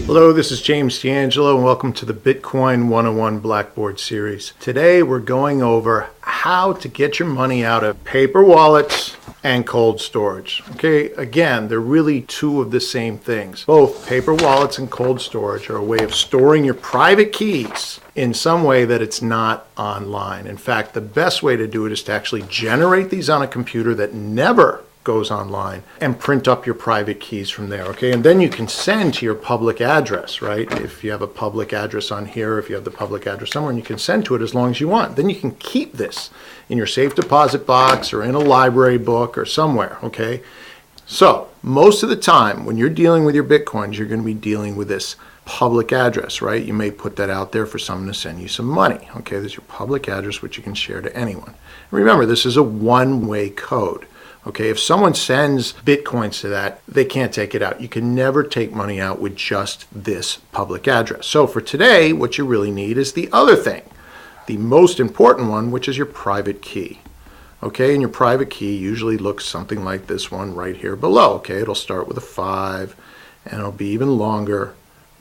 Hello, this is James D'Angelo and welcome to the Bitcoin 101 Blackboard series. Today we're going over how to get your money out of paper wallets and cold storage. Okay, again, they're really two of the same things. Both paper wallets and cold storage are a way of storing your private keys in some way that it's not online. In fact, the best way to do it is to actually generate these on a computer that never goes online and print up your private keys from there, okay? And then you can send to your public address, right? If you have a public address on here, if you have the public address somewhere, and you can send to it as long as you want. Then you can keep this in your safe deposit box or in a library book or somewhere, okay? So most of the time when you're dealing with your Bitcoins, you're going to be dealing with this public address, right? You may put that out there for someone to send you some money, okay? There's your public address, which you can share to anyone. Remember, this is a one-way code. Okay, if someone sends Bitcoins to that, they can't take it out. You can never take money out with just this public address. So for today, what you really need is the other thing, the most important one, which is your private key. Okay, and your private key usually looks something like this one right here below. Okay, it'll start with a 5 and it'll be even longer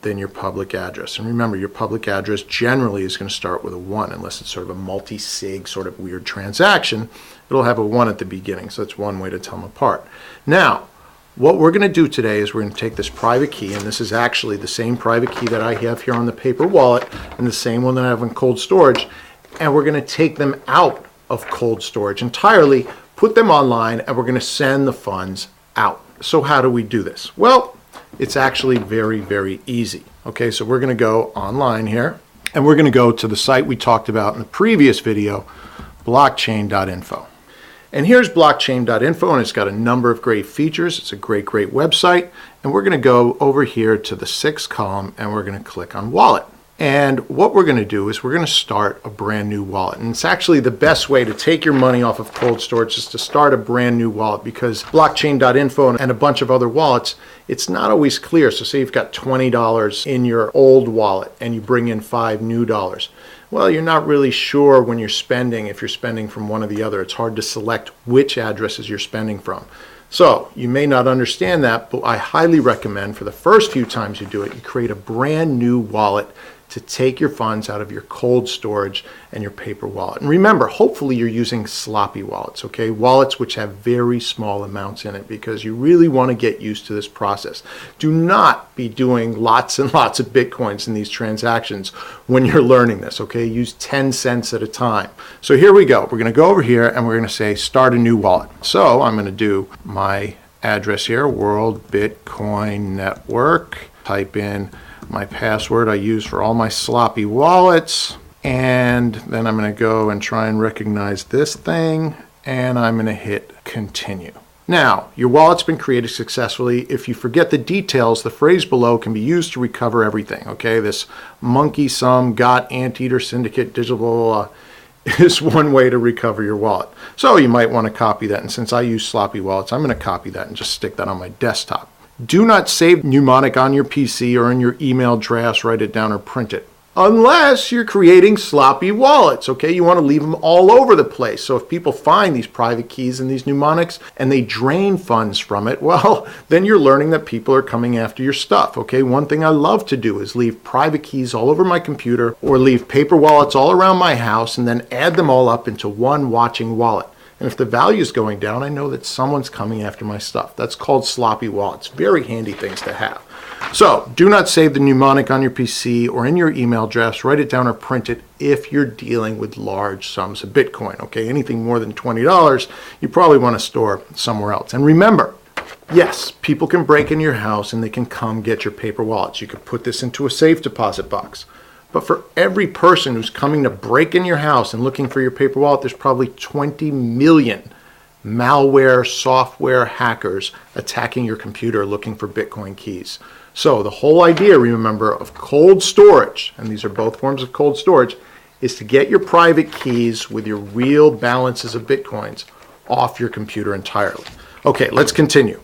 than your public address. And remember, your public address generally is going to start with a 1 unless it's sort of a multi-sig sort of weird transaction. It'll have a 1 at the beginning, so that's one way to tell them apart. Now, what we're going to do today is we're going to take this private key, and this is actually the same private key that I have here on the paper wallet and the same one that I have in cold storage, and we're going to take them out of cold storage entirely, put them online, and we're going to send the funds out. So how do we do this? Well, it's actually very, very easy. Okay, so we're going to go online here, and we're going to go to the site we talked about in the previous video, blockchain.info. And here's blockchain.info, and it's got a number of great features. It's a great, great website. And we're going to go over here to the 6th column, and we're going to click on Wallet. And what we're going to do is we're going to start a brand new wallet. And it's actually the best way to take your money off of cold storage is to start a brand new wallet, because blockchain.info and a bunch of other wallets, it's not always clear. So say you've got $20 in your old wallet and you bring in $5 new. Well, you're not really sure when you're spending, if you're spending from one or the other. It's hard to select which addresses you're spending from. So you may not understand that, but I highly recommend for the first few times you do it, you create a brand new wallet to take your funds out of your cold storage and your paper wallet. And remember, hopefully you're using sloppy wallets, okay? Wallets which have very small amounts in it, because you really want to get used to this process. Do not be doing lots and lots of Bitcoins in these transactions when you're learning this, okay? Use 10 cents at a time. So here we go. We're going to go over here and we're going to say start a new wallet. So I'm going to do my address here, World Bitcoin Network, type in my password I use for all my sloppy wallets, and then I'm going to go and try and recognize this thing, and I'm going to hit continue. Now, your wallet's been created successfully. If you forget the details, the phrase below can be used to recover everything, okay? This monkey sum, got, anteater, syndicate, digital, blah, blah, blah, is one way to recover your wallet. So you might want to copy that, and since I use sloppy wallets, I'm going to copy that and just stick that on my desktop. Do not save mnemonic on your PC or in your email drafts, write it down or print it, unless you're creating sloppy wallets, okay? You want to leave them all over the place. So if people find these private keys and these mnemonics and they drain funds from it, well, then you're learning that people are coming after your stuff, okay? One thing I love to do is leave private keys all over my computer or leave paper wallets all around my house and then add them all up into one watching wallet. And if the value is going down, I know that someone's coming after my stuff. That's called sloppy wallets. Very handy things to have. So do not save the mnemonic on your PC or in your email address. Write it down or print it if you're dealing with large sums of Bitcoin. Okay, anything more than $20, you probably want to store somewhere else. And remember, yes, people can break into your house and they can come get your paper wallets. You could put this into a safe deposit box. But for every person who's coming to break in your house and looking for your paper wallet, there's probably 20 million malware software hackers attacking your computer looking for Bitcoin keys. So the whole idea, remember, of cold storage, and these are both forms of cold storage, is to get your private keys with your real balances of Bitcoins off your computer entirely. Okay, let's continue.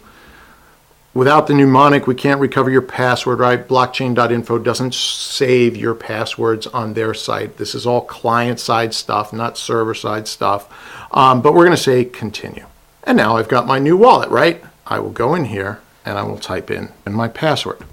Without the mnemonic, we can't recover your password, right? Blockchain.info doesn't save your passwords on their site. This is all client-side stuff, not server-side stuff. But we're going to say continue. And now I've got my new wallet, right? I will go in here and I will type in my password.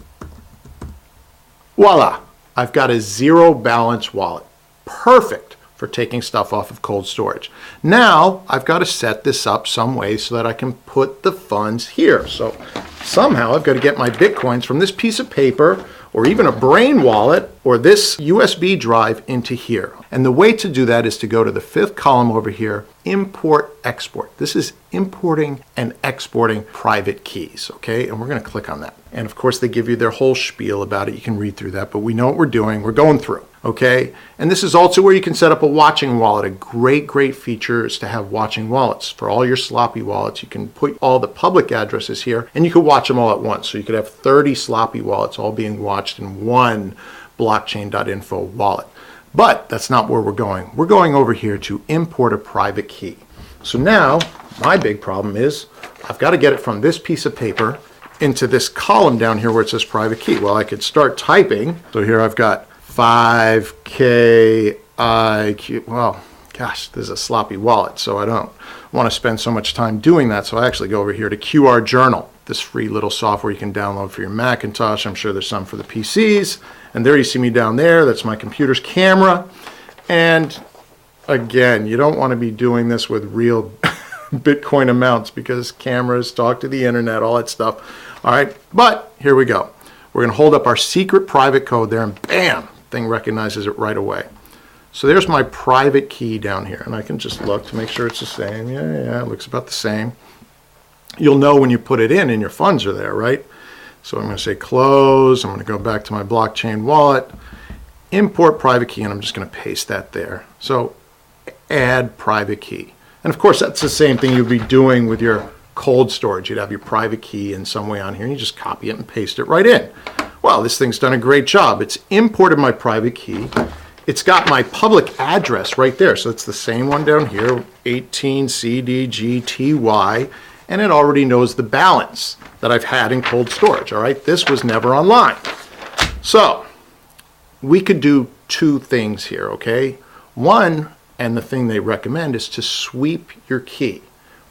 Voila, I've got a zero balance wallet. Perfect for taking stuff off of cold storage. Now I've got to set this up some way so that I can put the funds here. So somehow I've got to get my Bitcoins from this piece of paper or even a brain wallet or this USB drive into here. And the way to do that is to go to the fifth column over here, import export. This is importing and exporting private keys, okay? And we're going to click on that. And of course they give you their whole spiel about it. You can read through that, but we know what we're doing. We're going through, okay? And this is also where you can set up a watching wallet. A great feature is to have watching wallets. For all your sloppy wallets, you can put all the public addresses here and you can watch them all at once. So you could have 30 sloppy wallets all being watched in one blockchain.info wallet. But that's not where we're going. We're going over here to import a private key. So now my big problem is I've got to get it from this piece of paper into this column down here where it says private key. Well, I could start typing. So here I've got 5KIQ. Well, gosh, this is a sloppy wallet, so I don't want to spend so much time doing that. So I actually go over here to QR Journal, this free little software you can download for your Macintosh. I'm sure there's some for the PCs. And there you see me down there. That's my computer's camera. And again, you don't want to be doing this with real Bitcoin amounts because cameras talk to the internet, all that stuff. All right, but here we go. We're going to hold up our secret private code there and bam, thing recognizes it right away. So there's my private key down here. And I can just look to make sure it's the same. Yeah, it looks about the same. You'll know when you put it in and your funds are there, right? So I'm going to say close. I'm going to go back to my blockchain wallet, import private key, and I'm just going to paste that there. So add private key. And of course, that's the same thing you'd be doing with your cold storage. You'd have your private key in some way on here, and you just copy it and paste it right in. Well, this thing's done a great job. It's imported my private key. It's got my public address right there. So it's the same one down here, 18CDGTY. And it already knows the balance that I've had in cold storage, all right? This was never online. So we could do two things here, okay? One, and the thing they recommend, is to sweep your key,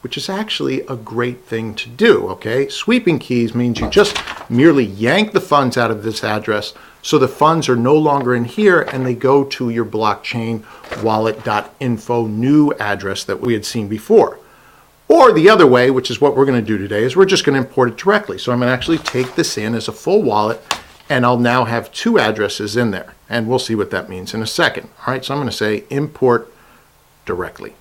which is actually a great thing to do, okay? Sweeping keys means you just merely yank the funds out of this address so the funds are no longer in here and they go to your blockchain wallet.info new address that we had seen before. Or the other way, which is what we're going to do today, is we're just going to import it directly. So I'm going to actually take this in as a full wallet, and I'll now have two addresses in there. And we'll see what that means in a second. All right, so I'm going to say import directly.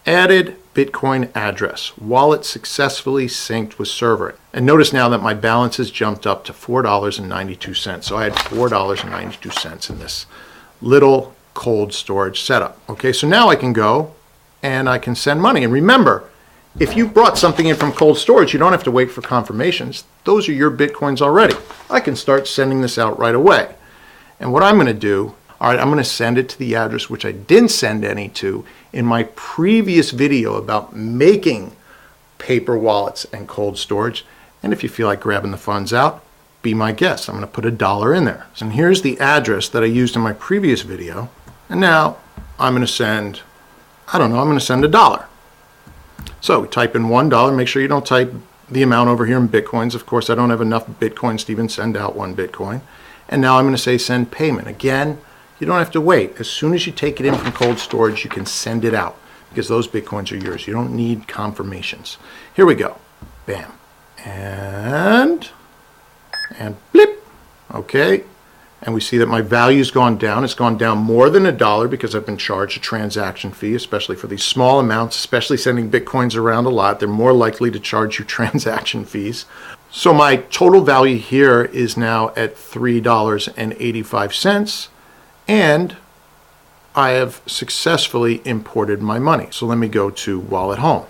Added Bitcoin address. Wallet successfully synced with server. And notice now that my balance has jumped up to $4.92. So I had $4.92 in this little cold storage setup. Okay, so now I can go and I can send money. And remember, if you brought something in from cold storage, you don't have to wait for confirmations. Those are your Bitcoins already. I can start sending this out right away. And what I'm going to do, all right, I'm going to send it to the address which I didn't send any to in my previous video about making paper wallets and cold storage. And if you feel like grabbing the funds out, be my guest. I'm going to put $1 in there. And here's the address that I used in my previous video. And now I'm going to send, I'm going to send $1. So we type in $1. Make sure you don't type the amount over here in Bitcoins. Of course, I don't have enough Bitcoins to even send out one Bitcoin. And now I'm going to say send payment. Again, you don't have to wait. As soon as you take it in from cold storage, you can send it out because those Bitcoins are yours. You don't need confirmations. Here we go. Bam. And blip. Okay. And we see that my value's gone down. It's gone down more than $1 because I've been charged a transaction fee, especially for these small amounts, especially sending Bitcoins around a lot. They're more likely to charge you transaction fees. So my total value here is now at $3.85. And I have successfully imported my money. So let me go to Wallet Home.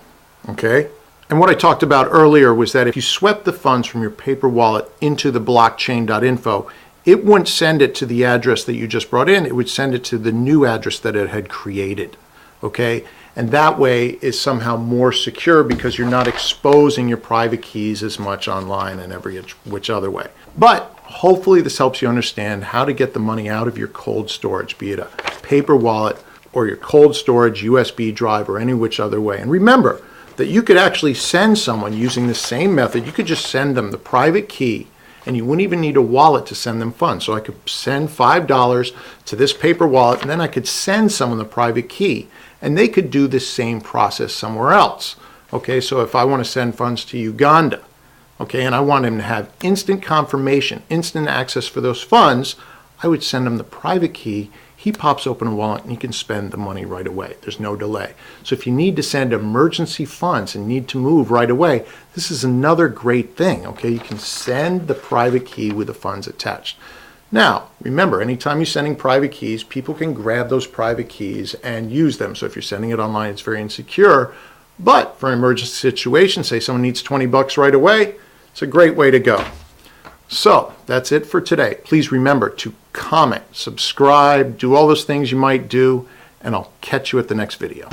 Okay. And what I talked about earlier was that if you swept the funds from your paper wallet into the blockchain.info, it wouldn't send it to the address that you just brought in. It would send it to the new address that it had created. Okay. And that way is somehow more secure because you're not exposing your private keys as much online and every which other way. But hopefully this helps you understand how to get the money out of your cold storage, be it a paper wallet or your cold storage USB drive or any which other way. And remember that you could actually send someone using the same method. You could just send them the private key and you wouldn't even need a wallet to send them funds. So I could send $5 to this paper wallet, and then I could send someone the private key, and they could do the same process somewhere else. Okay, so if I want to send funds to Uganda, okay, and I want him to have instant confirmation, instant access for those funds, I would send him the private key. He pops open a wallet and he can spend the money right away. There's no delay. So if you need to send emergency funds and need to move right away, this is another great thing, okay? You can send the private key with the funds attached. Now, remember, anytime you're sending private keys, people can grab those private keys and use them. So if you're sending it online, it's very insecure. But for an emergency situation, say someone needs 20 bucks right away, it's a great way to go. So that's it for today. Please remember to comment, subscribe, do all those things you might do, and I'll catch you at the next video.